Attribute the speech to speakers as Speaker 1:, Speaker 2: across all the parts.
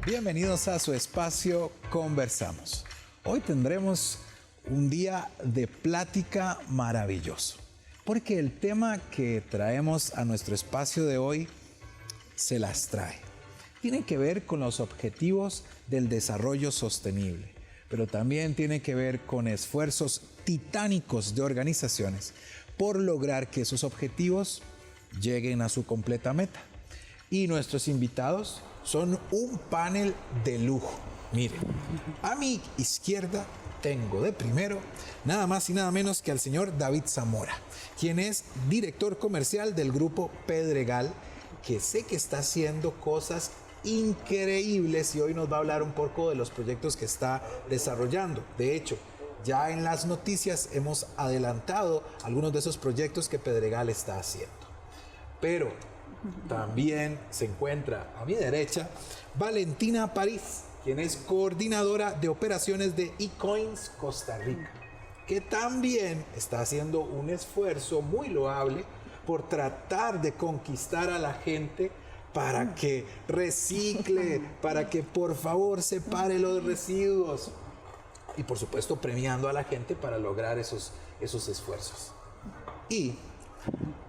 Speaker 1: Bienvenidos a su espacio Conversamos. Hoy tendremos un día de plática maravilloso, porque el tema que traemos a nuestro espacio de hoy se las trae. Tiene que ver con los objetivos del desarrollo sostenible, pero también tiene que ver con esfuerzos titánicos de organizaciones por lograr que esos objetivos lleguen a su completa meta. Y nuestros invitados son un panel de lujo. Miren, a mi izquierda tengo de primero nada más y nada menos que al señor David Zamora, quien es director comercial del grupo Pedregal, que sé que está haciendo cosas increíbles y hoy nos va a hablar un poco de los proyectos que está desarrollando. De hecho, ya en las noticias hemos adelantado algunos de esos proyectos que Pedregal está haciendo. Pero también se encuentra a mi derecha Valentina París, quien es coordinadora de operaciones de eCoins Costa Rica, que también está haciendo un esfuerzo muy loable por tratar de conquistar a la gente para que recicle, para que por favor separe los residuos y por supuesto premiando a la gente para lograr esos esfuerzos. Y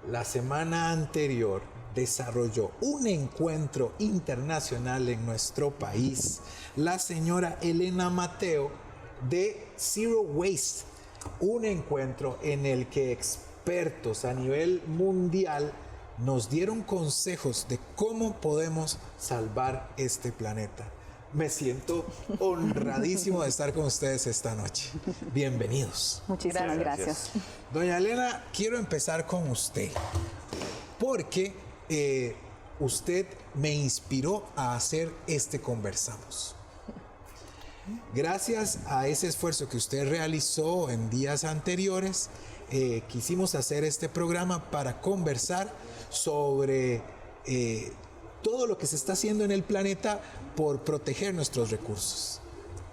Speaker 1: la semana anterior desarrolló un encuentro internacional en nuestro país la señora Elena Mateo de Zero Waste, un encuentro en el que expertos a nivel mundial nos dieron consejos de cómo podemos salvar este planeta. Me siento honradísimo de estar con ustedes esta noche. Bienvenidos.
Speaker 2: Muchísimas gracias.
Speaker 1: Doña Elena, quiero empezar con usted, porque usted me inspiró a hacer este Conversamos. Gracias a ese esfuerzo que usted realizó en días anteriores, quisimos hacer este programa para conversar sobre todo lo que se está haciendo en el planeta por proteger nuestros recursos.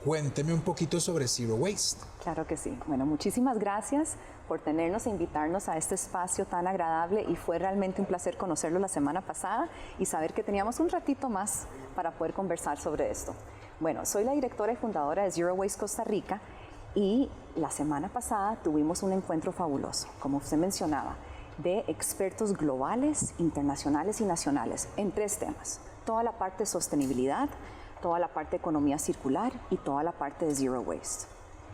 Speaker 1: Cuénteme un poquito sobre Zero Waste.
Speaker 2: Claro que sí. Bueno, muchísimas gracias por tenernos e invitarnos a este espacio tan agradable y fue realmente un placer conocerlo la semana pasada y saber que teníamos un ratito más para poder conversar sobre esto. Bueno, soy la directora y fundadora de Zero Waste Costa Rica y la semana pasada tuvimos un encuentro fabuloso, como usted mencionaba, de expertos globales, internacionales y nacionales en 3 temas. Toda la parte de sostenibilidad, toda la parte de economía circular y toda la parte de Zero Waste,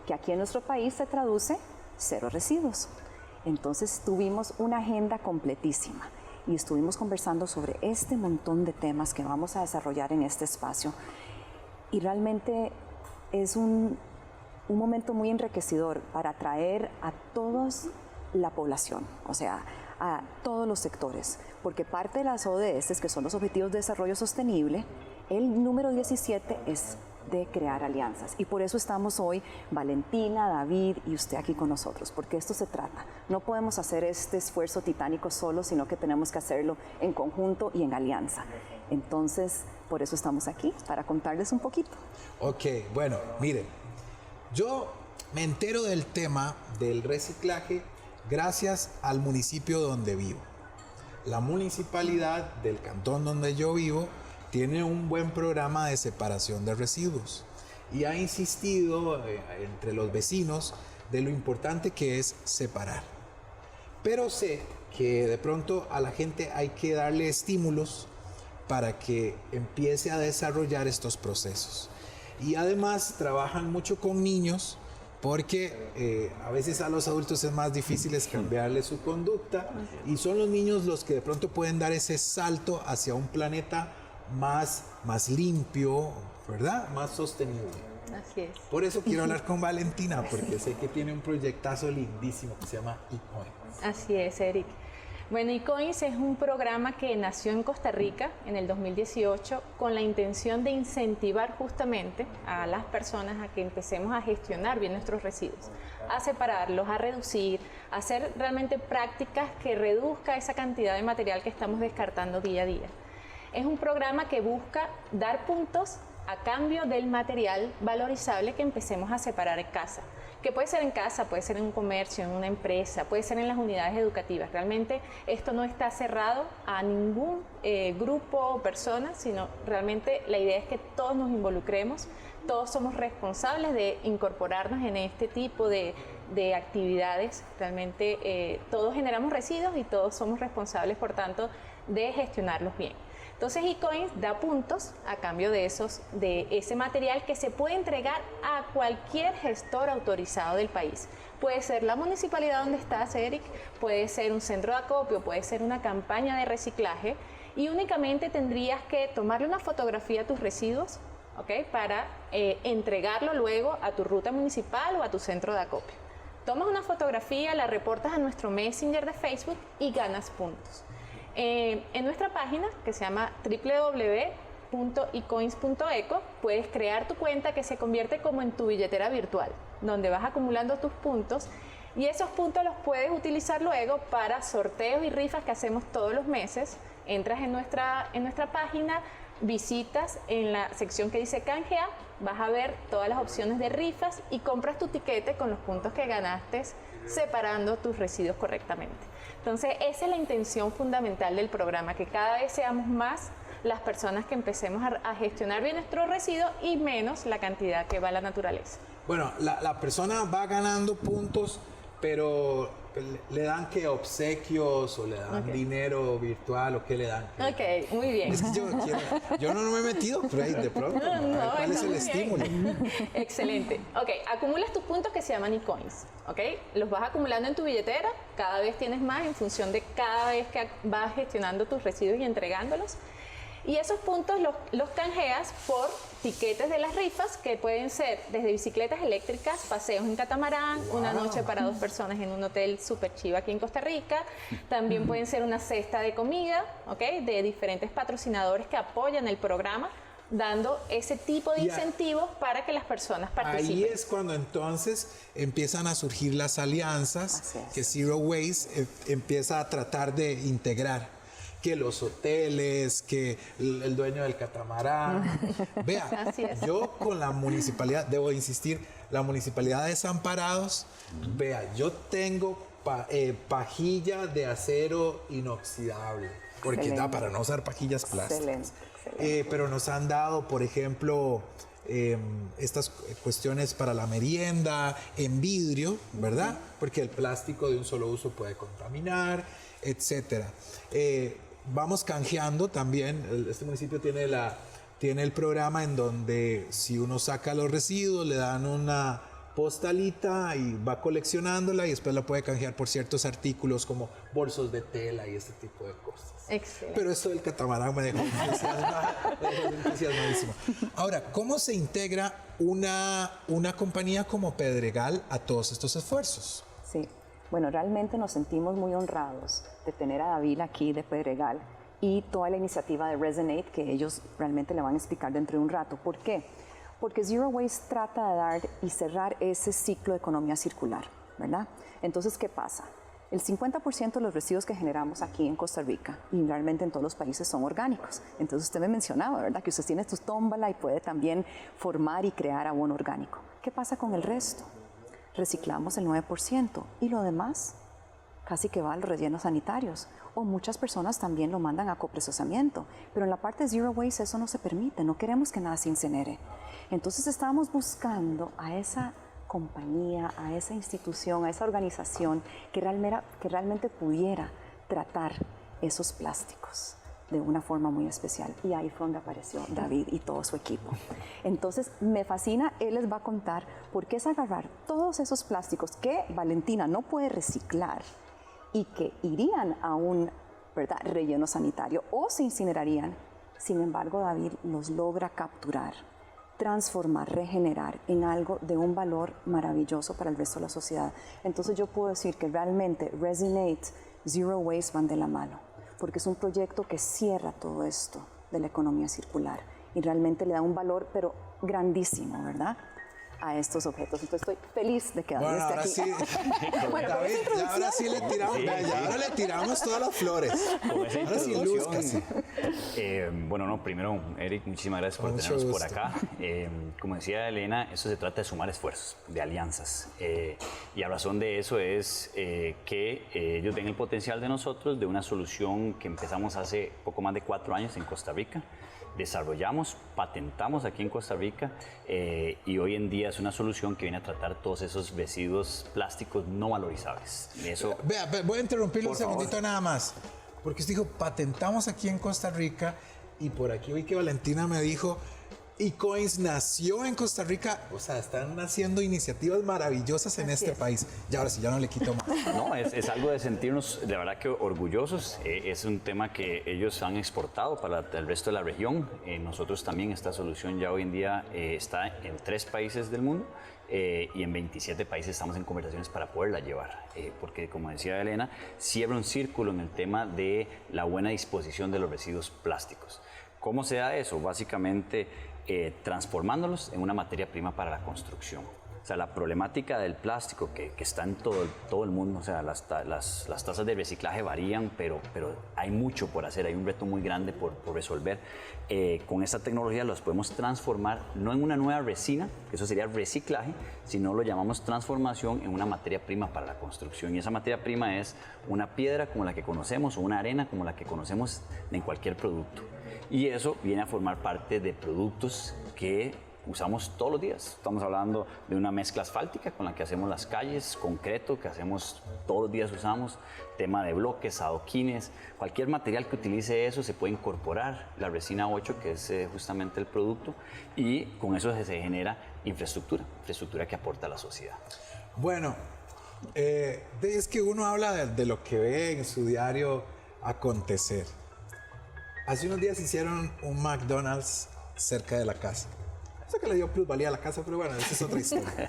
Speaker 2: que aquí en nuestro país se traduce cero residuos. Entonces tuvimos una agenda completísima y estuvimos conversando sobre este montón de temas que vamos a desarrollar en este espacio y realmente es un momento muy enriquecedor para atraer a todos la población, o sea, a todos los sectores, porque parte de las ODS, que son los Objetivos de Desarrollo Sostenible, el número 17 es de crear alianzas y por eso estamos hoy Valentina, David y usted aquí con nosotros, porque esto se trata. No podemos hacer este esfuerzo titánico solo, sino que tenemos que hacerlo en conjunto y en alianza. Entonces, por eso estamos aquí, para contarles un poquito.
Speaker 1: Ok, bueno, miren, yo me entero del tema del reciclaje gracias al municipio donde vivo. La municipalidad del cantón donde yo vivo tiene un buen programa de separación de residuos y ha insistido entre los vecinos de lo importante que es separar. Pero sé que de pronto a la gente hay que darle estímulos para que empiece a desarrollar estos procesos. Y además trabajan mucho con niños porque a veces a los adultos es más difícil cambiarle su conducta y son los niños los que de pronto pueden dar ese salto hacia un planeta más limpio, ¿verdad? Más sostenible.
Speaker 3: Así es.
Speaker 1: Por eso quiero hablar con Valentina, porque sé que tiene un proyectazo lindísimo que se llama eCoins.
Speaker 3: Así es, Eric. Bueno, eCoins es un programa que nació en Costa Rica en el 2018 con la intención de incentivar justamente a las personas a que empecemos a gestionar bien nuestros residuos, a separarlos, a reducir, a hacer realmente prácticas que reduzca esa cantidad de material que estamos descartando día a día. Es un programa que busca dar puntos a cambio del material valorizable que empecemos a separar en casa. Que puede ser en casa, puede ser en un comercio, en una empresa, puede ser en las unidades educativas. Realmente esto no está cerrado a ningún grupo o persona, sino realmente la idea es que todos nos involucremos, todos somos responsables de incorporarnos en este tipo de actividades. Realmente todos generamos residuos y todos somos responsables, por tanto, de gestionarlos bien. Entonces eCoins da puntos a cambio de ese material que se puede entregar a cualquier gestor autorizado del país. Puede ser la municipalidad donde estás, Eric, puede ser un centro de acopio, puede ser una campaña de reciclaje, y únicamente tendrías que tomarle una fotografía a tus residuos, ¿okay? Para entregarlo luego a tu ruta municipal o a tu centro de acopio. Tomas una fotografía, la reportas a nuestro Messenger de Facebook y ganas puntos. En nuestra página, que se llama www.ecoins.eco, puedes crear tu cuenta que se convierte como en tu billetera virtual, donde vas acumulando tus puntos, y esos puntos los puedes utilizar luego para sorteos y rifas que hacemos todos los meses. Entras en nuestra página, visitas en la sección que dice canjea, vas a ver todas las opciones de rifas y compras tu tiquete con los puntos que ganaste, separando tus residuos correctamente. Entonces, esa es la intención fundamental del programa, que cada vez seamos más las personas que empecemos a gestionar bien nuestros residuos y menos la cantidad que va a la naturaleza.
Speaker 1: Bueno, la persona va ganando puntos, pero ¿le dan qué, obsequios o le dan dinero virtual o qué le dan?
Speaker 3: Ok, muy bien.
Speaker 1: Es que yo no me he metido por ahí de pronto. ¿Cuál es el estímulo?
Speaker 3: Excelente. Ok, acumulas tus puntos que se llaman eCoins. Ok, los vas acumulando en tu billetera, cada vez tienes más en función de cada vez que vas gestionando tus residuos y entregándolos. Y esos puntos los canjeas por tiquetes de las rifas, que pueden ser desde bicicletas eléctricas, paseos en catamarán, una noche para 2 personas en un hotel super chiva aquí en Costa Rica. También pueden ser una cesta de comida, ¿okay? De diferentes patrocinadores que apoyan el programa, dando ese tipo de incentivos para que las personas participen.
Speaker 1: Ahí es cuando entonces empiezan a surgir las alianzas que Zero Waste empieza a tratar de integrar. Que los hoteles, que el dueño del catamarán. Vea, yo con la municipalidad, debo insistir, la municipalidad de Desamparados, vea, yo tengo pajilla de acero inoxidable, porque da para no usar pajillas plásticas. Pero nos han dado, por ejemplo, estas cuestiones para la merienda en vidrio, ¿verdad? Porque el plástico de un solo uso puede contaminar, etcétera. Vamos canjeando también. Este municipio tiene el programa en donde si uno saca los residuos le dan una postalita y va coleccionándola y después la puede canjear por ciertos artículos como bolsos de tela y este tipo de cosas.
Speaker 3: Excelente.
Speaker 1: Pero esto del catamarán me dejó entusiasmadísimo. Ahora, ¿cómo se integra una compañía como Pedregal a todos estos esfuerzos?
Speaker 2: Sí. Bueno, realmente nos sentimos muy honrados de tener a David aquí de Pedregal y toda la iniciativa de Resonate, que ellos realmente le van a explicar dentro de un rato. ¿Por qué? Porque Zero Waste trata de dar y cerrar ese ciclo de economía circular, ¿verdad? Entonces, ¿qué pasa? El 50% de los residuos que generamos aquí en Costa Rica y realmente en todos los países son orgánicos. Entonces, usted me mencionaba, ¿verdad? Que usted tiene su tómbola y puede también formar y crear abono orgánico. ¿Qué pasa con el resto? Reciclamos el 9% y lo demás casi que va a los rellenos sanitarios, o muchas personas también lo mandan a coprocesamiento, pero en la parte de Zero Waste eso no se permite, no queremos que nada se incinere. Entonces estábamos buscando a esa compañía, a esa institución, a esa organización que realmente pudiera tratar esos plásticos de una forma muy especial. Y ahí fue donde apareció David y todo su equipo. Entonces, me fascina, él les va a contar por qué es agarrar todos esos plásticos que Valentina no puede reciclar y que irían a un, ¿verdad?, relleno sanitario o se incinerarían. Sin embargo, David los logra capturar, transformar, regenerar en algo de un valor maravilloso para el resto de la sociedad. Entonces, yo puedo decir que realmente Resonate, Zero Waste van de la mano, porque es un proyecto que cierra todo esto de la economía circular y realmente le da un valor, pero grandísimo, ¿verdad? a estos objetos. Entonces estoy feliz de que David
Speaker 1: Bueno,
Speaker 2: esté
Speaker 1: ahora
Speaker 2: aquí.
Speaker 1: sí,
Speaker 2: Bueno, con
Speaker 1: David,
Speaker 2: esa
Speaker 1: ya ahora
Speaker 2: introducción.
Speaker 1: sí le tiramos, ya ahora le tiramos todas las flores.
Speaker 4: Con esa
Speaker 1: Ahora sí,
Speaker 4: introducción,
Speaker 1: lúzcase.
Speaker 4: bueno, no, primero, Eric, muchísimas gracias por
Speaker 1: Con mucho
Speaker 4: tenernos por
Speaker 1: gusto.
Speaker 4: acá. Como decía Elena, esto se trata de sumar esfuerzos, de alianzas. Y a razón de eso es que ellos ven el potencial de nosotros, de una solución que empezamos hace poco más de 4 años en Costa Rica. Desarrollamos, patentamos aquí en Costa Rica y hoy en día es una solución que viene a tratar todos esos residuos plásticos no valorizables. Eso,
Speaker 1: Vea, voy a interrumpirle un
Speaker 4: Por favor.
Speaker 1: segundito nada más, porque usted dijo, patentamos aquí en Costa Rica, y por aquí vi que Valentina me dijo, eCoins nació en Costa Rica, o sea, están haciendo iniciativas maravillosas en este país. Y ahora sí, ya no le quito más.
Speaker 4: no, es algo de sentirnos de verdad que orgullosos. Es un tema que ellos han exportado para el resto de la región. Nosotros también, esta solución ya hoy en día está en 3 países del mundo. Y en 27 países estamos en conversaciones para poderla llevar, porque como decía Elena, cierra un círculo en el tema de la buena disposición de los residuos plásticos. ¿Cómo se da eso? Básicamente transformándolos en una materia prima para la construcción. O sea, la problemática del plástico que está en todo el mundo, o sea, las tasas de reciclaje varían, pero hay mucho por hacer, hay un reto muy grande por resolver. Con esta tecnología los podemos transformar no en una nueva resina, que eso sería reciclaje, sino lo llamamos transformación en una materia prima para la construcción. Y esa materia prima es una piedra como la que conocemos o una arena como la que conocemos en cualquier producto. Y eso viene a formar parte de productos que usamos todos los días. Estamos hablando de una mezcla asfáltica con la que hacemos las calles, concreto que hacemos todos los días usamos, tema de bloques, adoquines, cualquier material que utilice eso se puede incorporar la resina 8, que es justamente el producto, y con eso se genera infraestructura que aporta a la sociedad.
Speaker 1: Bueno, es que uno habla de lo que ve en su diario acontecer. Hace unos días hicieron un McDonald's cerca de la casa. Eso que le dio plusvalía a la casa, pero bueno, esa es otra historia.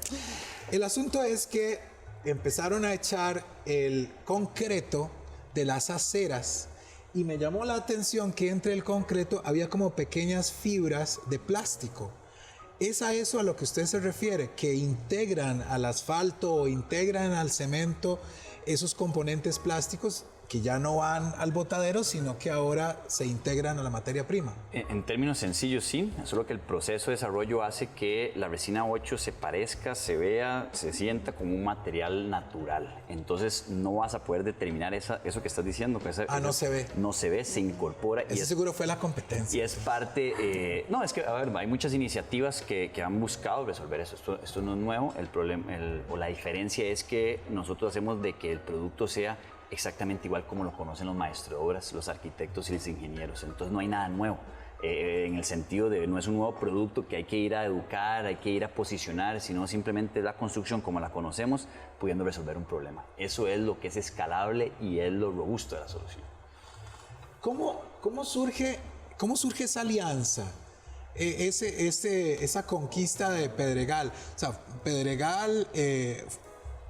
Speaker 1: El asunto es que empezaron a echar el concreto de las aceras y me llamó la atención que entre el concreto había como pequeñas fibras de plástico. ¿Es a eso a lo que usted se refiere? ¿Que integran al asfalto o integran al cemento esos componentes plásticos que ya no van al botadero, sino que ahora se integran a la materia prima?
Speaker 4: En términos sencillos, sí. Solo que el proceso de desarrollo hace que la resina 8 se parezca, se vea, se sienta como un material natural. Entonces no vas a poder determinar eso que estás diciendo. Que
Speaker 1: no se ve.
Speaker 4: No se ve, se incorpora.
Speaker 1: Eso seguro fue la competencia.
Speaker 4: Y es parte... no, es que, a ver, hay muchas iniciativas que han buscado resolver eso. Esto no es nuevo. El problema, o la diferencia es que nosotros hacemos de que el producto sea exactamente igual como lo conocen los maestros de obras, los arquitectos y los ingenieros. Entonces no hay nada nuevo, en el sentido de no es un nuevo producto que hay que ir a educar, hay que ir a posicionar, sino simplemente la construcción como la conocemos, pudiendo resolver un problema. Eso es lo que es escalable y es lo robusto de la solución.
Speaker 1: ¿Cómo surge esa alianza? Esa conquista de Pedregal. O sea, Pedregal...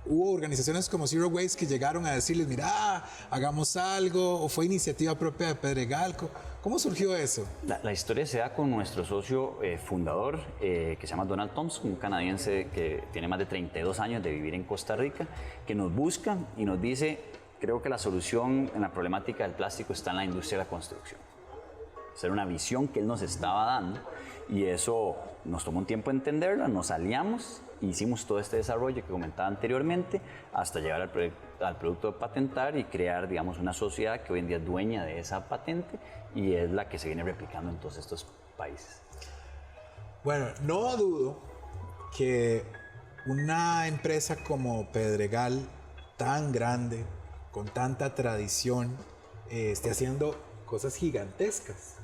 Speaker 1: hubo organizaciones como Zero Waste que llegaron a decirles, mira, hagamos algo, o fue iniciativa propia de Pedregal. ¿Cómo surgió eso?
Speaker 4: La historia se da con nuestro socio fundador, que se llama Donald Thompson, un canadiense que tiene más de 32 años de vivir en Costa Rica, que nos busca y nos dice, creo que la solución en la problemática del plástico está en la industria de la construcción. Esa era una visión que él nos estaba dando y eso nos tomó un tiempo entenderla, nos aliamos, hicimos todo este desarrollo que comentaba anteriormente hasta llegar al producto de patentar y crear, digamos, una sociedad que hoy en día es dueña de esa patente y es la que se viene replicando en todos estos países.
Speaker 1: Bueno, no dudo que una empresa como Pedregal, tan grande, con tanta tradición, esté haciendo cosas gigantescas.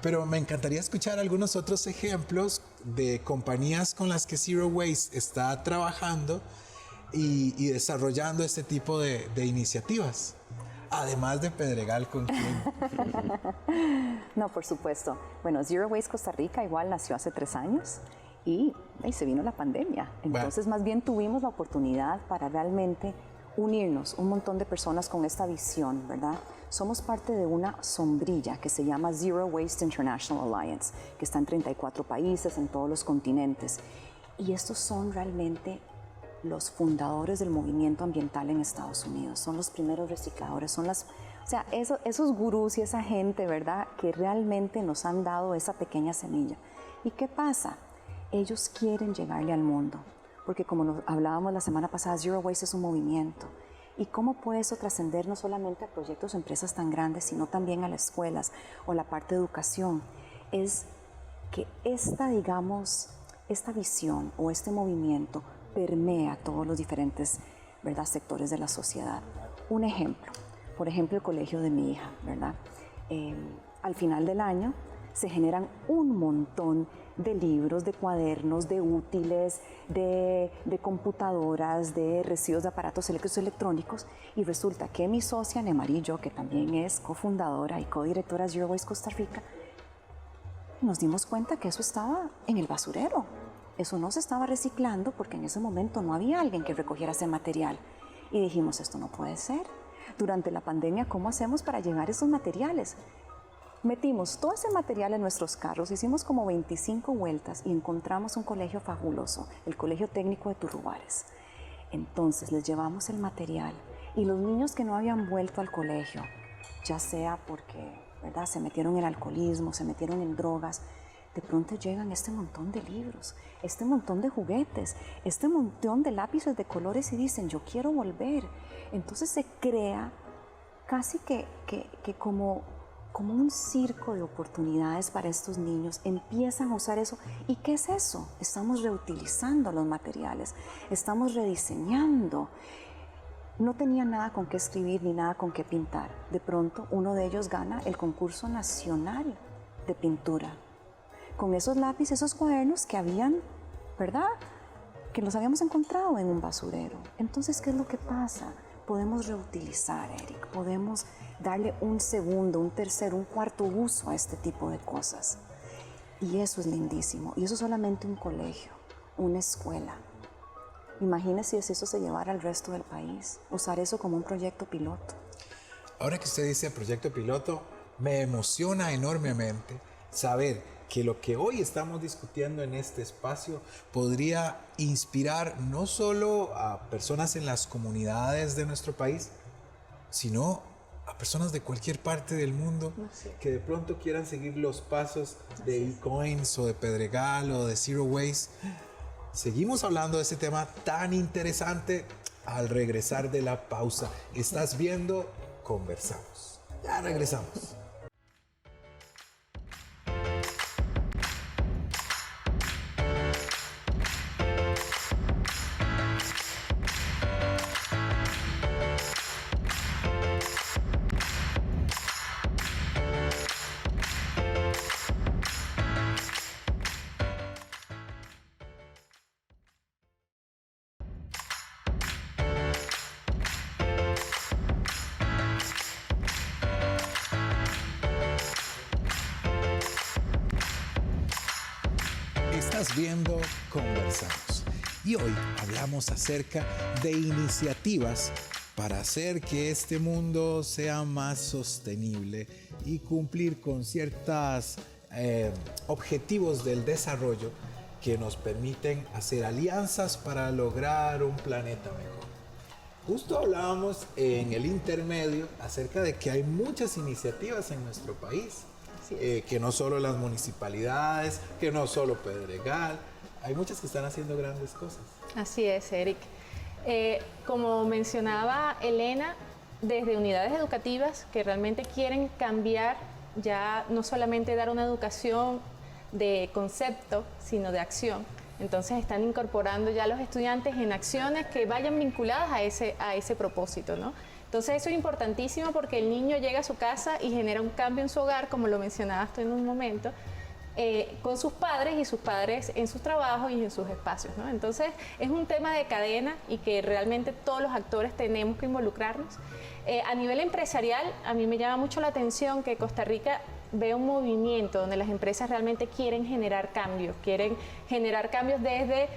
Speaker 1: Pero me encantaría escuchar algunos otros ejemplos de compañías con las que Zero Waste está trabajando y desarrollando este tipo de iniciativas. Además de Pedregal, ¿con quién?
Speaker 2: No, por supuesto. Bueno, Zero Waste Costa Rica igual nació hace 3 años y se vino la pandemia. Entonces, más bien tuvimos la oportunidad para realmente unirnos un montón de personas con esta visión, ¿verdad? Somos parte de una sombrilla que se llama Zero Waste International Alliance, que está en 34 países, en todos los continentes. Y estos son realmente los fundadores del movimiento ambiental en Estados Unidos. Son los primeros recicladores, son las... O sea, esos gurús y esa gente, ¿verdad?, que realmente nos han dado esa pequeña semilla. ¿Y qué pasa? Ellos quieren llegarle al mundo, porque como nos hablábamos la semana pasada, Zero Waste es un movimiento. ¿Y cómo puede eso trascender no solamente a proyectos o empresas tan grandes, sino también a las escuelas o la parte de educación? Es que esta visión o este movimiento permea todos los diferentes, ¿verdad?, sectores de la sociedad. Un ejemplo, por ejemplo, el colegio de mi hija, ¿verdad? Al final del año se generan un montón de libros, de cuadernos, de útiles, de computadoras, de residuos de aparatos electrónicos, y resulta que mi socia Nemari y yo, que también es cofundadora y codirectora de Zero Waste Costa Rica, nos dimos cuenta que eso estaba en el basurero. Eso no se estaba reciclando porque en ese momento no había alguien que recogiera ese material. Y dijimos, esto no puede ser. Durante la pandemia, ¿cómo hacemos para llevar esos materiales? Metimos todo ese material en nuestros carros, hicimos como 25 vueltas y encontramos un colegio fabuloso, el Colegio Técnico de Turrubares. Entonces les llevamos el material y los niños que no habían vuelto al colegio, ya sea porque, ¿verdad?, se metieron en alcoholismo, se metieron en drogas, de pronto llegan este montón de libros, este montón de juguetes, este montón de lápices de colores y dicen, yo quiero volver. Entonces se crea casi que como un circo de oportunidades para estos niños. Empiezan a usar eso. ¿Y qué es eso? Estamos reutilizando los materiales, estamos rediseñando. No tenía nada con qué escribir ni nada con qué pintar. De pronto uno de ellos gana el concurso nacional de pintura. Con esos lápices, esos cuadernos que habían, ¿verdad?, que los habíamos encontrado en un basurero. Entonces, ¿qué es lo que pasa? Podemos reutilizar, Eric, podemos darle un segundo, un tercero, un cuarto uso a este tipo de cosas. Y eso es lindísimo. Y eso es solamente un colegio, una escuela. Imagínese si eso se llevara al resto del país, usar eso como un proyecto piloto.
Speaker 1: Ahora que usted dice proyecto piloto, me emociona enormemente saber que lo que hoy estamos discutiendo en este espacio podría inspirar no solo a personas en las comunidades de nuestro país, sino a personas de cualquier parte del mundo que de pronto quieran seguir los pasos de eCoins o de Pedregal o de Zero Waste. Seguimos hablando de este tema tan interesante al regresar de la pausa. Estás viendo Conversamos. Ya regresamos. Estás viendo Conversamos y hoy hablamos acerca de iniciativas para hacer que este mundo sea más sostenible y cumplir con ciertos objetivos del desarrollo que nos permiten hacer alianzas para lograr un planeta mejor. Justo hablábamos en el intermedio acerca de que hay muchas iniciativas en nuestro país. Que no solo las municipalidades, que no solo Pedregal, hay muchas que están haciendo grandes cosas.
Speaker 3: Así es, Eric. Como mencionaba Elena, desde unidades educativas que realmente quieren cambiar, ya no solamente dar una educación de concepto, sino de acción. Entonces están incorporando ya a los estudiantes en acciones que vayan vinculadas a ese propósito, ¿no? Entonces eso es importantísimo porque el niño llega a su casa y genera un cambio en su hogar, como lo mencionabas tú en un momento, con sus padres y sus padres en sus trabajos y en sus espacios, ¿no? Entonces es un tema de cadena y que realmente todos los actores tenemos que involucrarnos. A nivel empresarial, a mí me llama mucho la atención que Costa Rica veo un movimiento donde las empresas realmente quieren generar cambios desde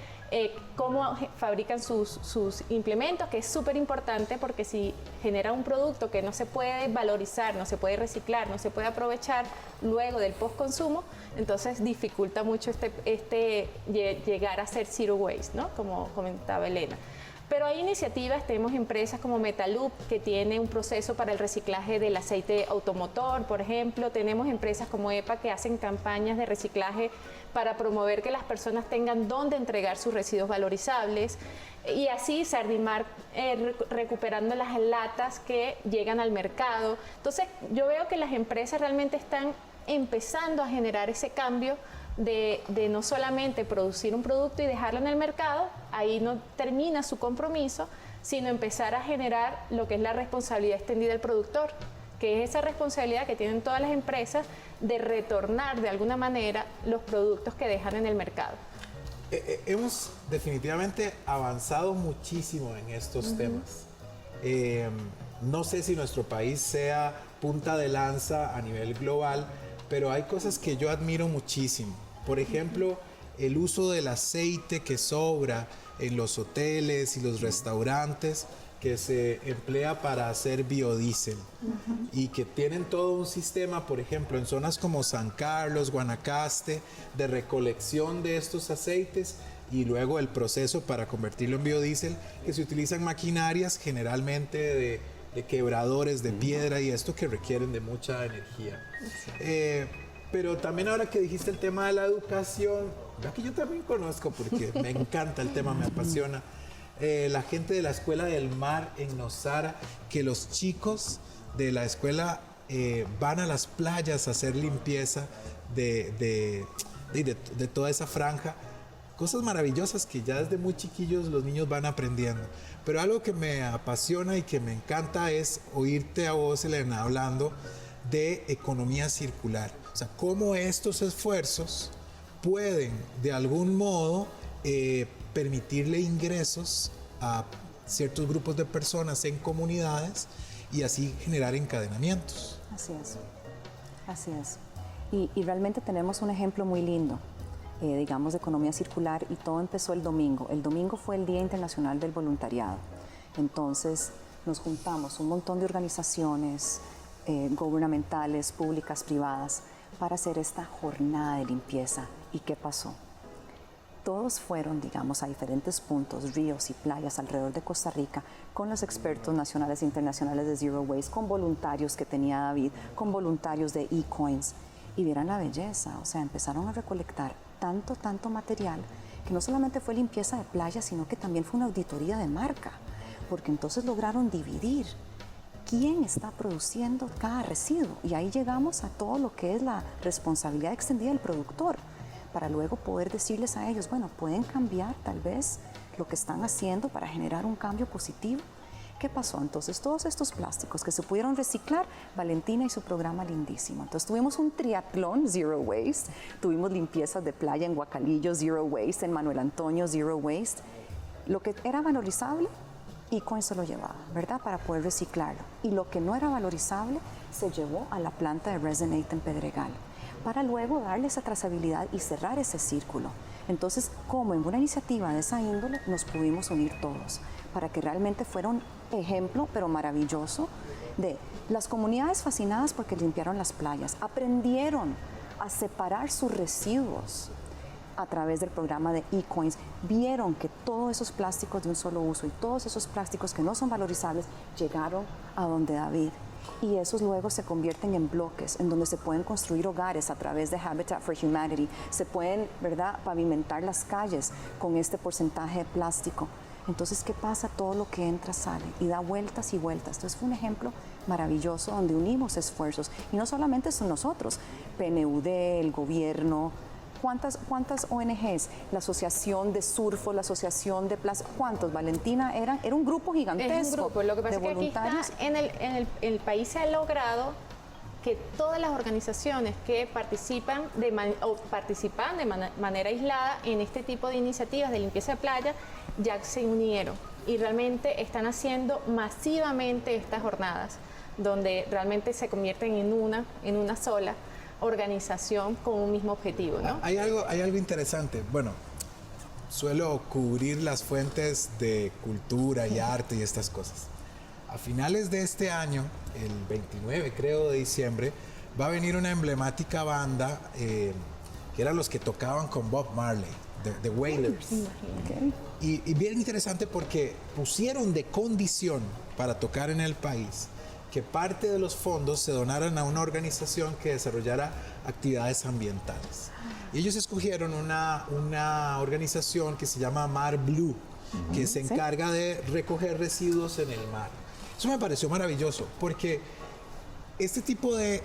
Speaker 3: cómo fabrican sus implementos, que es súper importante porque si genera un producto que no se puede valorizar, no se puede reciclar, no se puede aprovechar luego del postconsumo, entonces dificulta mucho llegar a ser zero waste, ¿no? Como comentaba Elena. Pero hay iniciativas, tenemos empresas como Metaloop, que tiene un proceso para el reciclaje del aceite automotor, por ejemplo. Tenemos empresas como EPA que hacen campañas de reciclaje para promover que las personas tengan dónde entregar sus residuos valorizables. Y así Sardimar recuperando las latas que llegan al mercado. Entonces, yo veo que las empresas realmente están empezando a generar ese cambio de no solamente producir un producto y dejarlo en el mercado, ahí no termina su compromiso, sino empezar a generar lo que es la responsabilidad extendida del productor, que es esa responsabilidad que tienen todas las empresas de retornar de alguna manera los productos que dejan en el mercado.
Speaker 1: Hemos definitivamente avanzado muchísimo en estos temas. No sé si nuestro país sea punta de lanza a nivel global, pero hay cosas que yo admiro muchísimo. Por ejemplo, el uso del aceite que sobra en los hoteles y los restaurantes, que se emplea para hacer biodiesel y que tienen todo un sistema, por ejemplo, en zonas como San Carlos, Guanacaste, de recolección de estos aceites y luego el proceso para convertirlo en biodiesel, que se utilizan maquinarias generalmente de quebradores de piedra y esto que requieren de mucha energía. Pero también ahora que dijiste el tema de la educación, que yo también conozco porque me encanta el tema, me apasiona. La gente de la Escuela del Mar en Nosara, que los chicos de la escuela van a las playas a hacer limpieza de toda esa franja. Cosas maravillosas que ya desde muy chiquillos los niños van aprendiendo. Pero algo que me apasiona y que me encanta es oírte a vos, Elena, hablando de economía circular. O sea, cómo estos esfuerzos pueden de algún modo permitirle ingresos a ciertos grupos de personas en comunidades y así generar encadenamientos.
Speaker 2: Así es, así es. Y realmente tenemos un ejemplo muy lindo, digamos, de economía circular, y todo empezó el domingo. El domingo fue el Día Internacional del Voluntariado. Entonces nos juntamos un montón de organizaciones gubernamentales, públicas, privadas, para hacer esta jornada de limpieza. ¿Y qué pasó? Todos fueron, digamos, a diferentes puntos, ríos y playas alrededor de Costa Rica, con los expertos nacionales e internacionales de Zero Waste, con voluntarios que tenía David, con voluntarios de eCoins, y vieran la belleza. O sea, empezaron a recolectar tanto material, que no solamente fue limpieza de playas, sino que también fue una auditoría de marca, porque entonces lograron dividir quién está produciendo cada residuo, y ahí llegamos a todo lo que es la responsabilidad extendida del productor, para luego poder decirles a ellos, bueno, pueden cambiar tal vez lo que están haciendo para generar un cambio positivo. ¿Qué pasó? Entonces, todos estos plásticos que se pudieron reciclar, Valentina y su programa lindísimo. Entonces, tuvimos un triatlón Zero Waste, tuvimos limpiezas de playa en Guacalillo Zero Waste, en Manuel Antonio Zero Waste. Lo que era valorizable, eCoin se lo llevaba, ¿verdad? Para poder reciclarlo. Y lo que no era valorizable se llevó a la planta de Resonate en Pedregal, para luego darle esa trazabilidad y cerrar ese círculo. Entonces, como en una iniciativa de esa índole, nos pudimos unir todos para que realmente fuera un ejemplo, pero maravilloso, de las comunidades fascinadas porque limpiaron las playas, aprendieron a separar sus residuos a través del programa de eCoins, vieron que todos esos plásticos de un solo uso y todos esos plásticos que no son valorizables llegaron a donde David. Y esos luego se convierten en bloques en donde se pueden construir hogares a través de Habitat for Humanity, se pueden, ¿verdad?, pavimentar las calles con este porcentaje de plástico. Entonces, ¿qué pasa? Todo lo que entra sale y da vueltas y vueltas. Entonces, fue un ejemplo maravilloso donde unimos esfuerzos. Y no solamente son nosotros, PNUD, el gobierno. ¿Cuántas ONGs? La Asociación de Surfo, la Asociación de Plaza, ¿cuántos, Valentina? Era un grupo gigantesco.
Speaker 3: Es un grupo. Lo que pasa es que aquí está, en el país se ha logrado que todas las organizaciones que participan de manera aislada en este tipo de iniciativas de limpieza de playa ya se unieron y realmente están haciendo masivamente estas jornadas, donde realmente se convierten en una sola, organización con un mismo objetivo, ¿no?
Speaker 1: Hay algo interesante. Bueno, suelo cubrir las fuentes de cultura y arte y estas cosas. A finales de este año, el 29 creo de diciembre, va a venir una emblemática banda que eran los que tocaban con Bob Marley, The Wailers.
Speaker 2: Okay.
Speaker 1: Y bien interesante porque pusieron de condición para tocar en el país que parte de los fondos se donaran a una organización que desarrollara actividades ambientales. Y ellos escogieron una organización que se llama Mar Blue, que se encarga de recoger residuos en el mar. Eso me pareció maravilloso porque este tipo de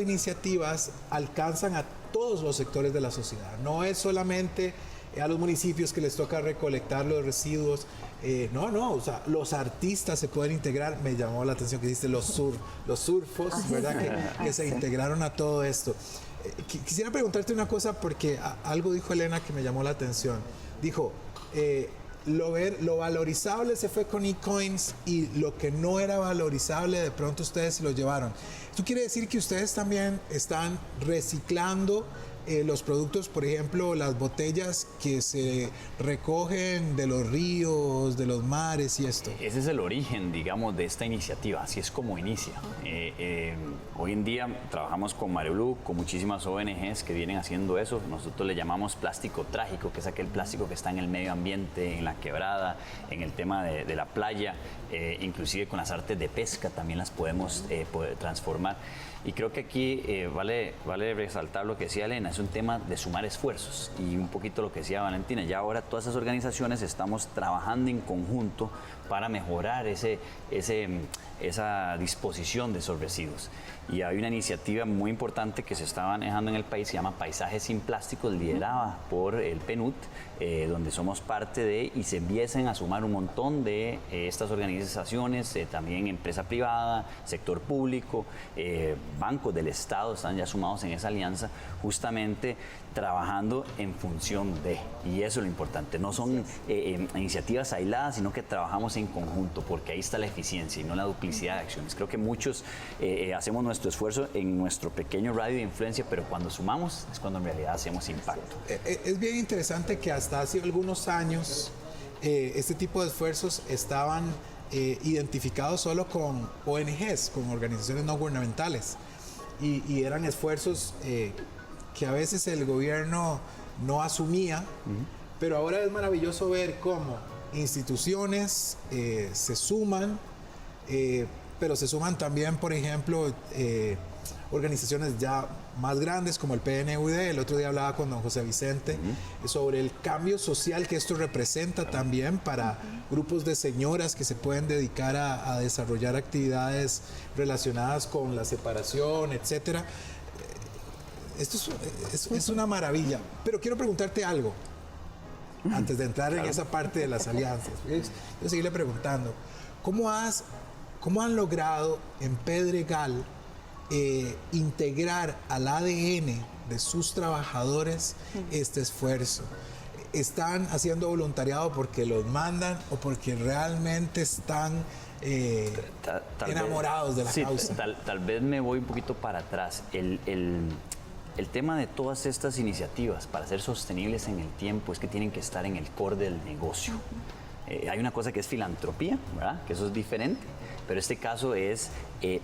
Speaker 1: iniciativas alcanzan a todos los sectores de la sociedad. No es solamente a los municipios que les toca recolectar los residuos. O sea, los artistas se pueden integrar. Me llamó la atención que dijiste los surfos, ¿verdad? Que se integraron a todo esto. Quisiera preguntarte una cosa porque algo dijo Elena que me llamó la atención. Dijo, lo valorizable se fue con eCoins y lo que no era valorizable de pronto ustedes se lo llevaron. ¿Esto quiere decir que ustedes también están reciclando los productos, por ejemplo, las botellas que se recogen de los ríos, de los mares y esto?
Speaker 4: Ese es el origen, digamos, de esta iniciativa, así es como inicia. Hoy en día trabajamos con Mareblue, con muchísimas ONGs que vienen haciendo eso. Nosotros le llamamos plástico trágico, que es aquel plástico que está en el medio ambiente, en la quebrada, en el tema de la playa, inclusive con las artes de pesca también las podemos poder transformar. Y creo que aquí vale resaltar lo que decía Elena, es un tema de sumar esfuerzos y un poquito lo que decía Valentina. Ya ahora todas esas organizaciones estamos trabajando en conjunto para mejorar esa disposición de esos residuos. Y hay una iniciativa muy importante que se está manejando en el país, se llama Paisajes sin Plásticos, liderada por el PNUD, donde somos parte de, y se empiezan a sumar un montón de estas organizaciones, también empresa privada, sector público, bancos del Estado están ya sumados en esa alianza, justamente trabajando en función de, y eso es lo importante, no son iniciativas aisladas, sino que trabajamos en conjunto, porque ahí está la eficiencia y no la duplicidad de acciones. Creo que muchos hacemos nuestro esfuerzo en nuestro pequeño radio de influencia, pero cuando sumamos es cuando en realidad hacemos impacto.
Speaker 1: Es bien interesante que hasta hace algunos años este tipo de esfuerzos estaban identificados solo con ONGs, con organizaciones no gubernamentales, y eran esfuerzos que a veces el gobierno no asumía, pero ahora es maravilloso ver cómo instituciones se suman, pero se suman también, por ejemplo, organizaciones ya más grandes como el PNUD. El otro día hablaba con don José Vicente sobre el cambio social que esto representa también para grupos de señoras que se pueden dedicar a desarrollar actividades relacionadas con la separación, etcétera. Esto es una maravilla, pero quiero preguntarte algo antes de entrar en esa parte de las alianzas. Quiero seguirle preguntando, ¿cómo han logrado en Pedregal integrar al ADN de sus trabajadores este esfuerzo? ¿Están haciendo voluntariado porque los mandan o porque realmente están enamorados de la causa?
Speaker 4: Tal vez me voy un poquito para atrás. El tema de todas estas iniciativas para ser sostenibles en el tiempo es que tienen que estar en el core del negocio. Hay una cosa que es filantropía, ¿verdad? Que eso es diferente, pero este caso es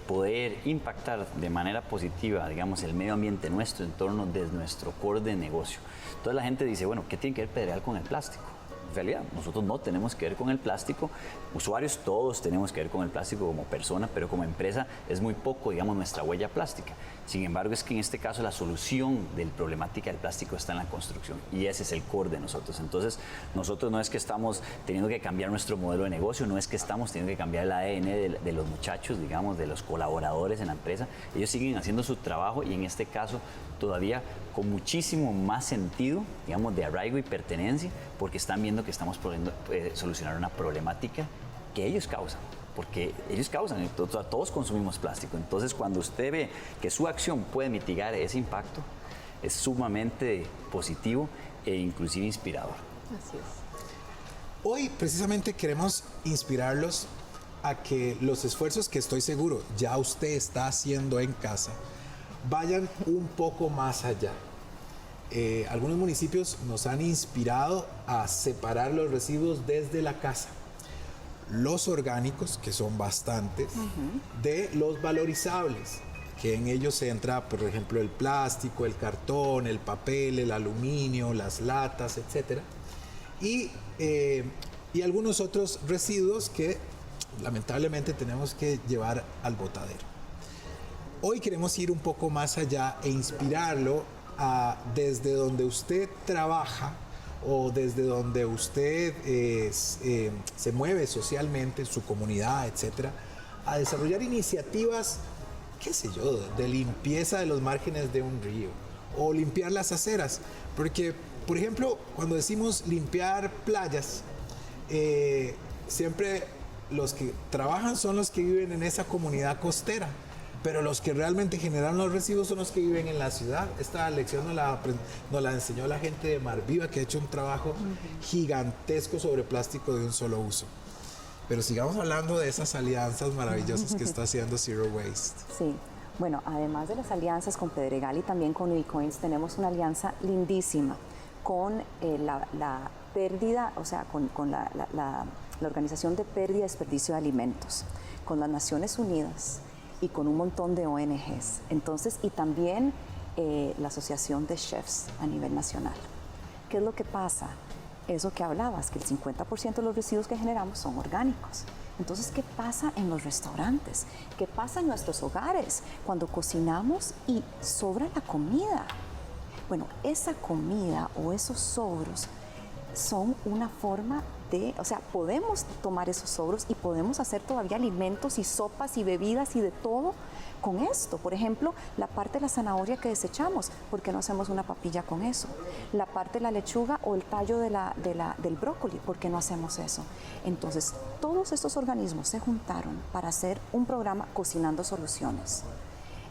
Speaker 4: poder impactar de manera positiva, digamos, el medio ambiente, nuestro entorno, desde nuestro core de negocio. Entonces la gente dice, bueno, ¿qué tiene que ver Pedregal con el plástico? En realidad, nosotros no tenemos que ver con el plástico, usuarios todos tenemos que ver con el plástico como persona, pero como empresa es muy poco, digamos, nuestra huella plástica. Sin embargo, es que en este caso la solución de la problemática del plástico está en la construcción y ese es el core de nosotros. Entonces, nosotros no es que estamos teniendo que cambiar nuestro modelo de negocio, no es que estamos teniendo que cambiar el ADN de los muchachos, digamos, de los colaboradores en la empresa. Ellos siguen haciendo su trabajo y en este caso todavía con muchísimo más sentido, digamos, de arraigo y pertenencia, porque están viendo que estamos pudiendo solucionar una problemática que ellos causan. Porque ellos causan, todos consumimos plástico. Entonces, cuando usted ve que su acción puede mitigar ese impacto, es sumamente positivo e inclusive inspirador.
Speaker 3: Así es.
Speaker 1: Hoy, precisamente, queremos inspirarlos a que los esfuerzos que estoy seguro ya usted está haciendo en casa, vayan un poco más allá. Algunos municipios nos han inspirado a separar los residuos desde la casa. Los orgánicos, que son bastantes, de los valorizables, que en ellos se entra, por ejemplo, el plástico, el cartón, el papel, el aluminio, las latas, etc. Y algunos otros residuos que lamentablemente tenemos que llevar al botadero. Hoy queremos ir un poco más allá e inspirarlo desde donde usted trabaja o desde donde usted se mueve socialmente, su comunidad, etcétera, a desarrollar iniciativas, qué sé yo, de limpieza de los márgenes de un río o limpiar las aceras. Porque, por ejemplo, cuando decimos limpiar playas, siempre los que trabajan son los que viven en esa comunidad costera, pero los que realmente generan los residuos son los que viven en la ciudad. Esta lección nos la enseñó la gente de Mar Viva, que ha hecho un trabajo gigantesco sobre plástico de un solo uso. Pero sigamos hablando de esas alianzas maravillosas que está haciendo Zero Waste.
Speaker 2: Sí, bueno, además de las alianzas con Pedregal y también con Ubicoins, tenemos una alianza lindísima con la pérdida, o sea, con la Organización de Pérdida y Desperdicio de Alimentos, con las Naciones Unidas y con un montón de ONGs. Entonces, y también la Asociación de Chefs a nivel nacional. ¿Qué es lo que pasa? Eso que hablabas, que el 50% de los residuos que generamos son orgánicos. Entonces, ¿qué pasa en los restaurantes? ¿Qué pasa en nuestros hogares cuando cocinamos y sobra la comida? Bueno, esa comida o esos sobros son una forma de, o sea, podemos tomar esos sobros y podemos hacer todavía alimentos y sopas y bebidas y de todo con esto. Por ejemplo, la parte de la zanahoria que desechamos, ¿por qué no hacemos una papilla con eso? La parte de la lechuga o el tallo del brócoli, ¿por qué no hacemos eso? Entonces, todos estos organismos se juntaron para hacer un programa Cocinando Soluciones,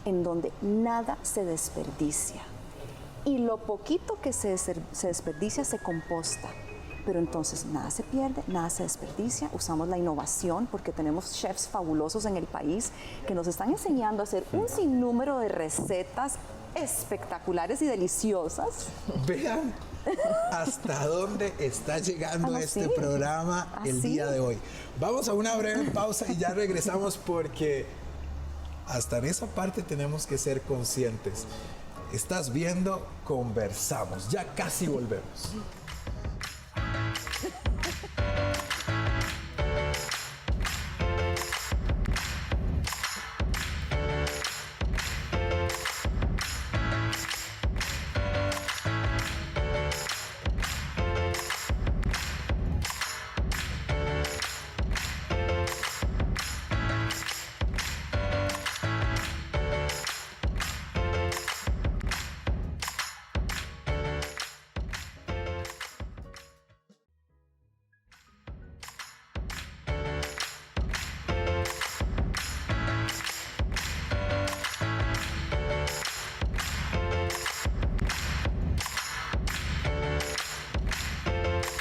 Speaker 2: en donde nada se desperdicia. Y lo poquito que se desperdicia se composta. Pero entonces nada se pierde, nada se desperdicia. Usamos la innovación porque tenemos chefs fabulosos en el país que nos están enseñando a hacer un sinnúmero de recetas espectaculares y deliciosas.
Speaker 1: Vean hasta dónde está llegando este programa el día de hoy. Vamos a una breve pausa y ya regresamos porque hasta en esa parte tenemos que ser conscientes. Estás viendo Conversamos. Ya casi volvemos.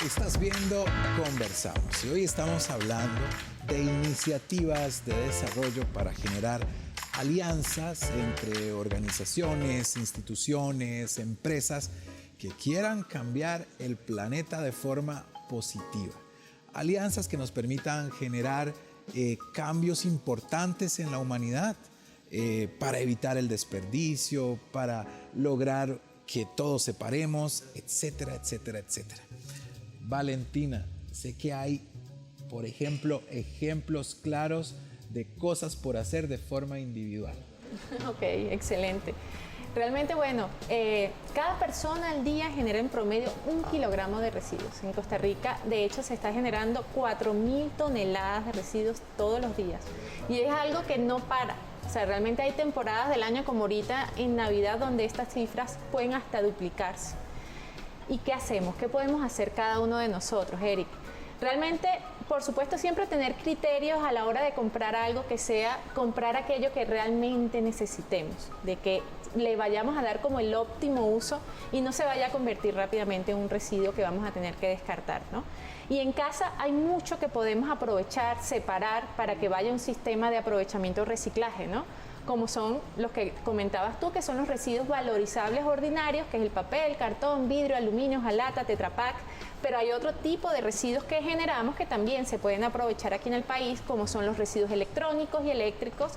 Speaker 1: Estás viendo Conversamos y hoy estamos hablando de iniciativas de desarrollo para generar alianzas entre organizaciones, instituciones, empresas que quieran cambiar el planeta de forma positiva. Alianzas que nos permitan generar cambios importantes en la humanidad para evitar el desperdicio, para lograr que todos separemos, etcétera, etcétera, etcétera. Valentina, sé que hay, por ejemplo, ejemplos claros de cosas por hacer de forma individual.
Speaker 3: Ok, excelente. Realmente, bueno, cada persona al día genera en promedio 1 kilogramo de residuos. En Costa Rica, de hecho, se está generando 4.000 toneladas de residuos todos los días. Y es algo que no para. O sea, realmente hay temporadas del año como ahorita en Navidad donde estas cifras pueden hasta duplicarse. ¿Y qué hacemos? ¿Qué podemos hacer cada uno de nosotros, Eric? Realmente, por supuesto, siempre tener criterios a la hora de comprar algo que sea comprar aquello que realmente necesitemos, de que le vayamos a dar como el óptimo uso y no se vaya a convertir rápidamente en un residuo que vamos a tener que descartar, ¿no? Y en casa hay mucho que podemos aprovechar, separar para que vaya un sistema de aprovechamiento y reciclaje, ¿no? como son los que comentabas tú, que son los residuos valorizables ordinarios, que es el papel, cartón, vidrio, aluminio, hojalata, Tetra Pak. Pero hay otro tipo de residuos que generamos que también se pueden aprovechar aquí en el país, como son los residuos electrónicos y eléctricos,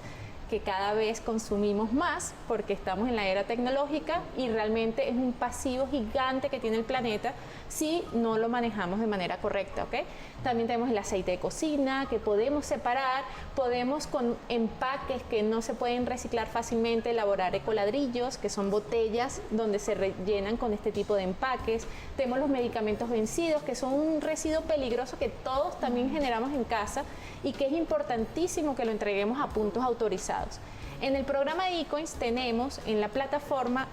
Speaker 3: que cada vez consumimos más porque estamos en la era tecnológica y realmente es un pasivo gigante que tiene el planeta si no lo manejamos de manera correcta, ¿ok? También tenemos el aceite de cocina que podemos separar, podemos con empaques que no se pueden reciclar fácilmente elaborar ecoladrillos, que son botellas donde se rellenan con este tipo de empaques. Tenemos los medicamentos vencidos, que son un residuo peligroso que todos también generamos en casa y que es importantísimo que lo entreguemos a puntos autorizados. En el programa de eCoins tenemos en la plataforma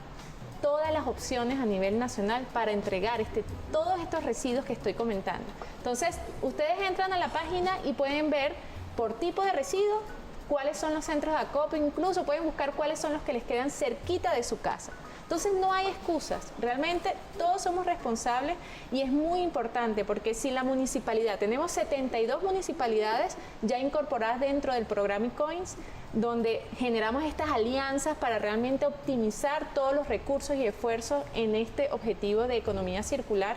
Speaker 3: todas las opciones a nivel nacional para entregar todos estos residuos que estoy comentando. Entonces, ustedes entran a la página y pueden ver por tipo de residuo cuáles son los centros de acopio, incluso pueden buscar cuáles son los que les quedan cerquita de su casa. Entonces no hay excusas, realmente todos somos responsables y es muy importante porque si la municipalidad, tenemos 72 municipalidades ya incorporadas dentro del programa eCoins, donde generamos estas alianzas para realmente optimizar todos los recursos y esfuerzos en este objetivo de economía circular.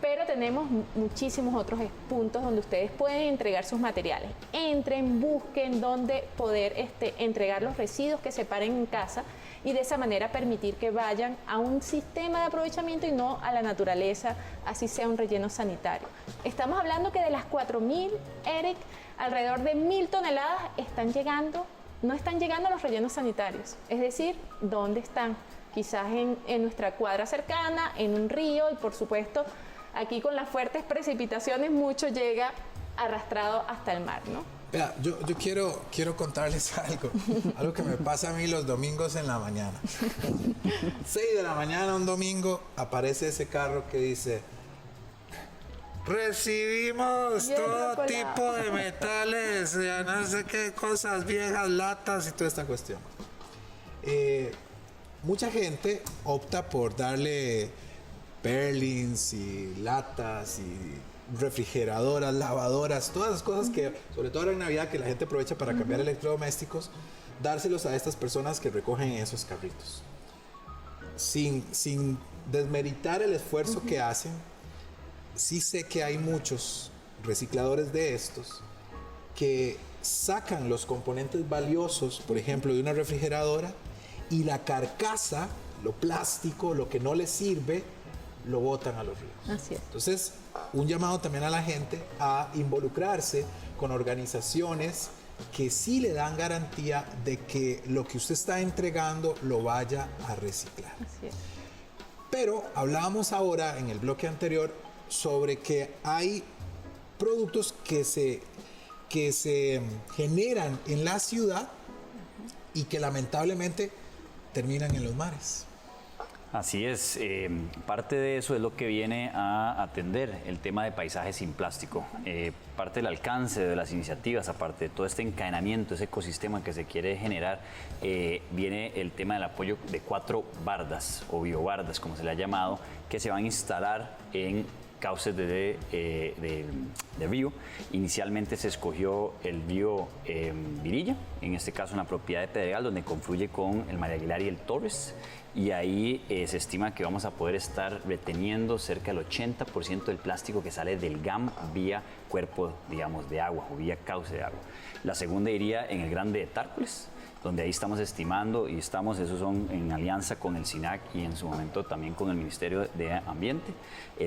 Speaker 3: Pero tenemos muchísimos otros puntos donde ustedes pueden entregar sus materiales. Entren, busquen dónde poder entregar los residuos que separen en casa y de esa manera permitir que vayan a un sistema de aprovechamiento y no a la naturaleza, así sea un relleno sanitario. Estamos hablando que de las 4.000, Eric, alrededor de 1.000 toneladas no están llegando a los rellenos sanitarios. Es decir, ¿dónde están? Quizás en nuestra cuadra cercana, en un río y por supuesto aquí con las fuertes precipitaciones mucho llega arrastrado hasta el mar, ¿no?
Speaker 1: Vea, yo quiero contarles algo que me pasa a mí los domingos en la mañana. 6 de la mañana un domingo aparece ese carro que dice: recibimos todo tipo de metales, ya no sé qué cosas viejas, latas y toda esta cuestión. Mucha gente opta por darle Perlins y latas y refrigeradoras, lavadoras, todas las cosas que, sobre todo en Navidad, que la gente aprovecha para cambiar electrodomésticos, dárselos a estas personas que recogen esos carritos. Sin desmeritar el esfuerzo que hacen, sí sé que hay muchos recicladores de estos que sacan los componentes valiosos, por ejemplo, de una refrigeradora y la carcasa, lo plástico, lo que no les sirve, lo botan a los ríos.
Speaker 3: Así es.
Speaker 1: Entonces, un llamado también a la gente a involucrarse con organizaciones que sí le dan garantía de que lo que usted está entregando lo vaya a reciclar.
Speaker 3: Así es.
Speaker 1: Pero hablábamos ahora en el bloque anterior sobre que hay productos que se generan en la ciudad y que lamentablemente terminan en los mares.
Speaker 4: Así es, parte de eso es lo que viene a atender el tema de paisaje sin plástico. Parte del alcance de las iniciativas, aparte de todo este encadenamiento, ese ecosistema que se quiere generar, viene el tema del apoyo de 4 bardas o biobardas, como se le ha llamado, que se van a instalar en cauces de río. Inicialmente se escogió el río Virilla, en este caso una propiedad de Pedregal, donde confluye con el María Aguilar y el Torres. Y ahí se estima que vamos a poder estar reteniendo cerca del 80% del plástico que sale del GAM vía cuerpo, digamos, de agua o vía cauce de agua. La segunda iría en el Grande de Tárcoles, donde ahí estamos estimando y esos son en alianza con el SINAC y en su momento también con el Ministerio de Ambiente,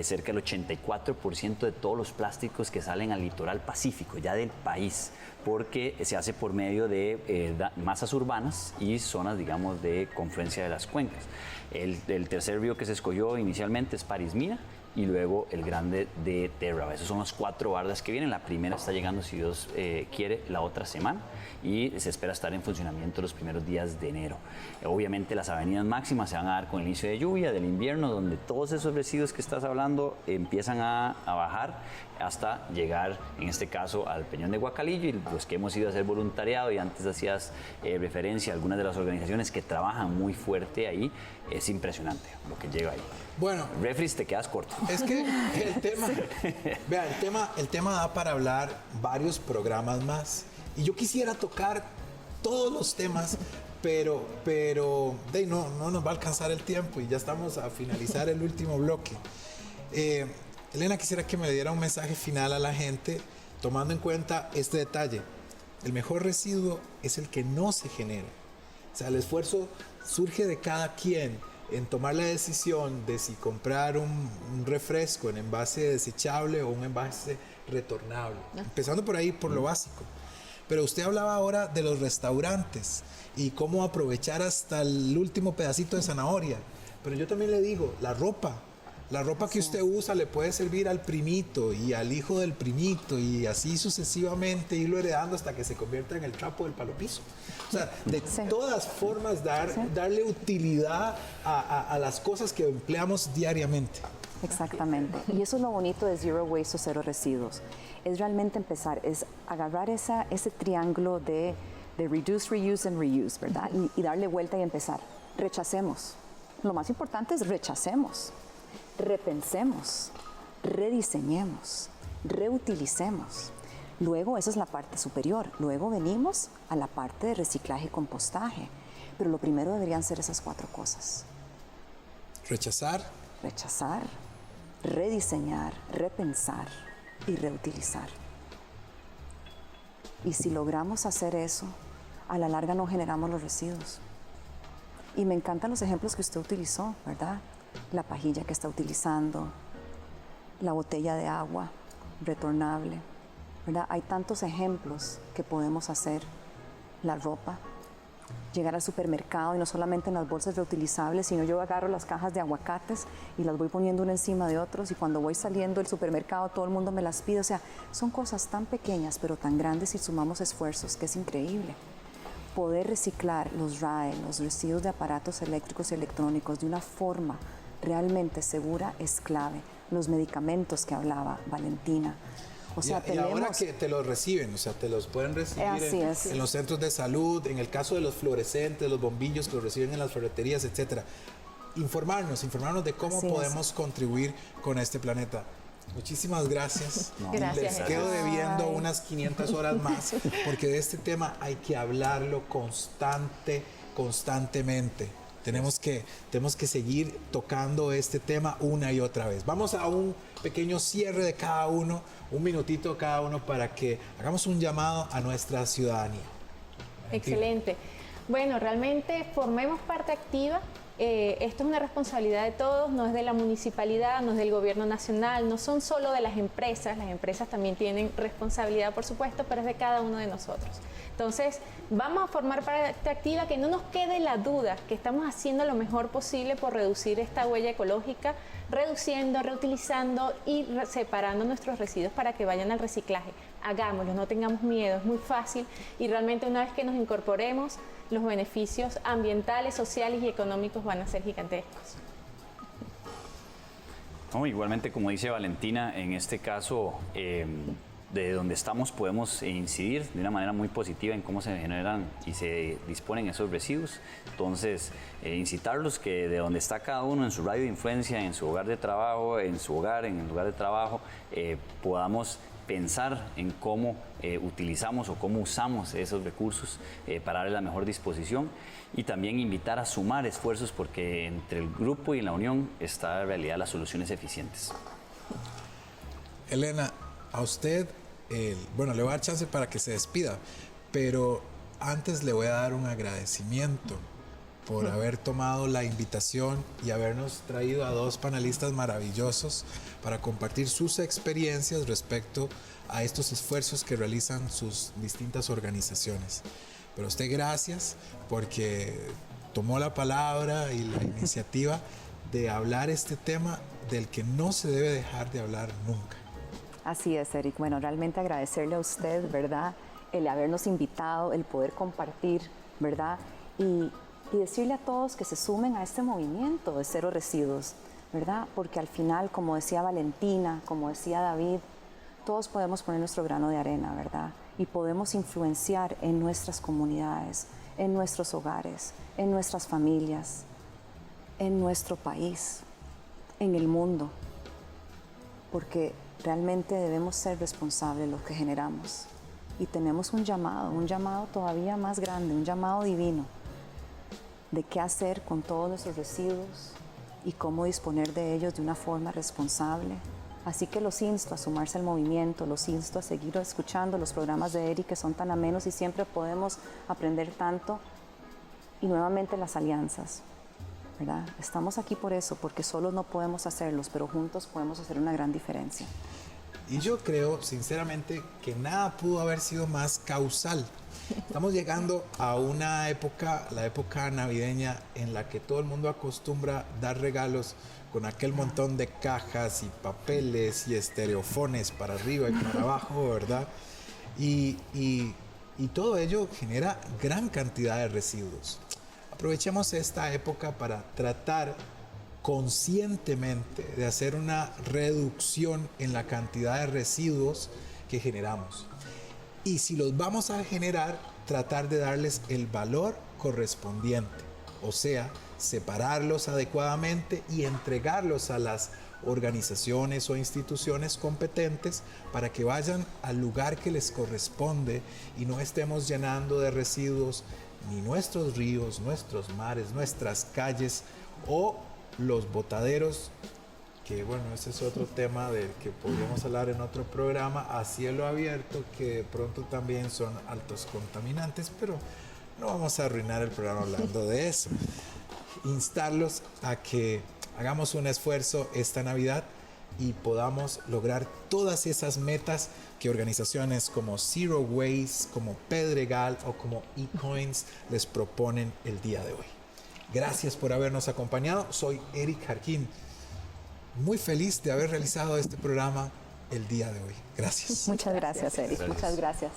Speaker 4: cerca del 84% de todos los plásticos que salen al litoral pacífico, ya del país, porque se hace por medio de masas urbanas y zonas, digamos, de confluencia de las cuencas. El tercer río que se escogió inicialmente es Parismina y luego el Grande de Terraba. Esos son las 4 bardas que vienen. La primera está llegando, si Dios quiere, la otra semana y se espera estar en funcionamiento los primeros días de enero. Obviamente las avenidas máximas se van a dar con el inicio de lluvia, del invierno, donde todos esos residuos que estás hablando empiezan a bajar hasta llegar, en este caso, al Peñón de Guacalillo, y los que hemos ido a hacer voluntariado, y antes hacías referencia a algunas de las organizaciones que trabajan muy fuerte ahí. Es impresionante lo que llega ahí.
Speaker 1: Bueno,
Speaker 4: Refris, te quedas corto.
Speaker 1: Es que el tema, vea, el tema da para hablar varios programas más. Y yo quisiera tocar todos los temas, pero no nos va a alcanzar el tiempo y ya estamos a finalizar el último bloque. Elena, quisiera que me diera un mensaje final a la gente, tomando en cuenta este detalle. El mejor residuo es el que no se genera. O sea, el esfuerzo surge de cada quien en tomar la decisión de si comprar un refresco en envase desechable o un envase retornable. Empezando por ahí, por lo básico. Pero usted hablaba ahora de los restaurantes y cómo aprovechar hasta el último pedacito de zanahoria. Pero yo también le digo, la ropa que usted usa le puede servir al primito y al hijo del primito y así sucesivamente irlo heredando hasta que se convierta en el trapo del palopiso. O sea, de todas formas darle utilidad a las cosas que empleamos diariamente.
Speaker 2: Exactamente. Y eso es lo bonito de Zero Waste o Cero Residuos. Es realmente empezar, es agarrar ese triángulo de reduce, reuse and reuse, ¿verdad? Y darle vuelta y empezar. Rechacemos. Lo más importante es rechacemos. Repensemos, rediseñemos, reutilicemos. Luego, esa es la parte superior. Luego venimos a la parte de reciclaje y compostaje. Pero lo primero deberían ser esas 4 cosas.
Speaker 1: Rechazar,
Speaker 2: rediseñar, repensar y reutilizar. Y si logramos hacer eso, a la larga no generamos los residuos. Y me encantan los ejemplos que usted utilizó, ¿verdad? La pajilla que está utilizando, la botella de agua retornable, ¿verdad? Hay tantos ejemplos que podemos hacer. La ropa, llegar al supermercado y no solamente en las bolsas reutilizables, sino yo agarro las cajas de aguacates y las voy poniendo una encima de otros y cuando voy saliendo del supermercado todo el mundo me las pide. O sea, son cosas tan pequeñas pero tan grandes si sumamos esfuerzos que es increíble. Poder reciclar los RAE, los residuos de aparatos eléctricos y electrónicos de una forma realmente segura es clave. Los medicamentos que hablaba Valentina. O sea,
Speaker 1: y ahora que te los reciben, o sea, te los pueden recibir en los centros de salud, en el caso de los fluorescentes, los bombillos que los reciben en las ferreterías, etcétera. Informarnos de cómo podemos contribuir con este planeta. Muchísimas gracias.
Speaker 3: Gracias.
Speaker 1: Les quedo debiendo unas 500 horas más, porque de este tema hay que hablarlo constantemente. Tenemos que seguir tocando este tema una y otra vez. Vamos a un pequeño cierre de cada uno, un minutito cada uno para que hagamos un llamado a nuestra ciudadanía.
Speaker 3: Excelente. Bueno, realmente formemos parte activa. Esto es una responsabilidad de todos, no es de la municipalidad, no es del gobierno nacional, no son solo de las empresas también tienen responsabilidad, por supuesto, pero es de cada uno de nosotros. Entonces, vamos a formar parte activa, que no nos quede la duda que estamos haciendo lo mejor posible por reducir esta huella ecológica, reduciendo, reutilizando y separando nuestros residuos para que vayan al reciclaje. Hagámoslo, no tengamos miedo, es muy fácil y realmente una vez que nos incorporemos, los beneficios ambientales, sociales y económicos van a ser gigantescos.
Speaker 4: No, igualmente, como dice Valentina, en este caso, de donde estamos podemos incidir de una manera muy positiva en cómo se generan y se disponen esos residuos. Entonces, incitarlos que de donde está cada uno en su radio de influencia, en su hogar de trabajo, en su hogar, en el lugar de trabajo, podamos pensar en cómo utilizamos o cómo usamos esos recursos para darle la mejor disposición y también invitar a sumar esfuerzos porque entre el grupo y la unión está en realidad las soluciones eficientes.
Speaker 1: Elena, a usted, le voy a dar chance para que se despida, pero antes le voy a dar un agradecimiento por haber tomado la invitación y habernos traído a 2 panelistas maravillosos para compartir sus experiencias respecto a estos esfuerzos que realizan sus distintas organizaciones. Pero a usted gracias porque tomó la palabra y la iniciativa de hablar este tema del que no se debe dejar de hablar nunca.
Speaker 2: Así es, Eric. Bueno, realmente agradecerle a usted, ¿verdad? El habernos invitado, el poder compartir, ¿verdad? Y decirle a todos que se sumen a este movimiento de cero residuos, ¿verdad? Porque al final, como decía Valentina, como decía David, todos podemos poner nuestro grano de arena, ¿verdad? Y podemos influenciar en nuestras comunidades, en nuestros hogares, en nuestras familias, en nuestro país, en el mundo. Porque realmente debemos ser responsables de lo que generamos. y tenemos un llamado todavía más grande, un llamado divino de qué hacer con todos nuestros residuos y cómo disponer de ellos de una forma responsable. Así que los insto a sumarse al movimiento, los insto a seguir escuchando los programas de Eric que son tan amenos y siempre podemos aprender tanto. Y nuevamente las alianzas, ¿verdad? Estamos aquí por eso, porque solos no podemos hacerlos, pero juntos podemos hacer una gran diferencia.
Speaker 1: Y yo creo, sinceramente, que nada pudo haber sido más causal. Estamos llegando a una época, la época navideña, en la que todo el mundo acostumbra dar regalos con aquel montón de cajas y papeles y estereofones para arriba y para abajo, ¿verdad? Y todo ello genera gran cantidad de residuos. Aprovechemos esta época para tratar conscientemente de hacer una reducción en la cantidad de residuos que generamos. Y si los vamos a generar, tratar de darles el valor correspondiente, o sea, separarlos adecuadamente y entregarlos a las organizaciones o instituciones competentes para que vayan al lugar que les corresponde y no estemos llenando de residuos ni nuestros ríos, nuestros mares, nuestras calles o los botaderos, que bueno, ese es otro tema del que podríamos hablar en otro programa, a cielo abierto, que de pronto también son altos contaminantes, pero no vamos a arruinar el programa hablando de eso. Instarlos a que hagamos un esfuerzo esta Navidad y podamos lograr todas esas metas que organizaciones como Zero Waste, como Pedregal o como eCoins les proponen el día de hoy. Gracias por habernos acompañado. Soy Eric Jarquín. Muy feliz de haber realizado este programa el día de hoy. Gracias.
Speaker 2: Muchas gracias, Eric. Muchas gracias.